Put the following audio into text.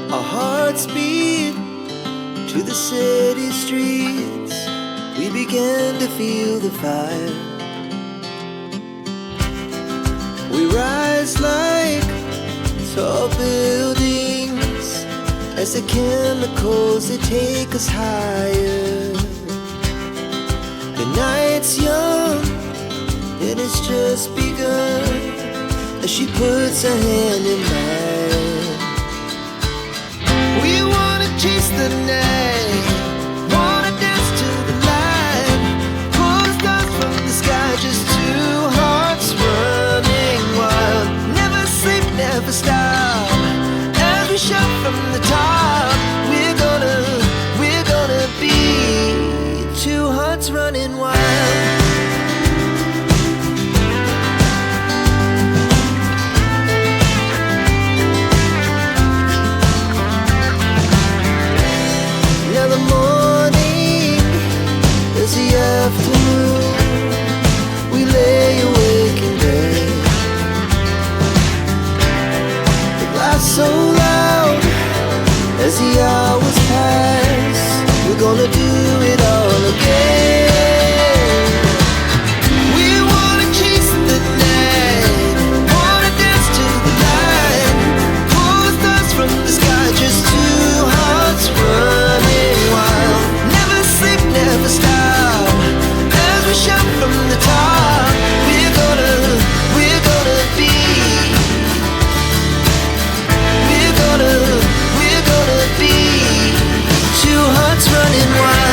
Our hearts beat to the city streets. We began to feel the fire. We rise like tall buildings as the chemicals, they take us higher. The night's young and it's just begun as she puts her hand in mine. We wanna chase the night, wanna dance to the light, pull stars from the sky, just two hearts running wild. Never sleep, never stop, as we shout from the top. We're gonna be two hearts running wild. Now the morning is the afternoon. We lay awake in bed. The glass so loud as the hours pass. We're gonna do it all again. We wanna chase the night, wanna dance to the light, pull stars from the sky, just two hearts running wild. Never sleep, never stop, as we shout from the top. We're gonna be, we're gonna be two hearts running wild.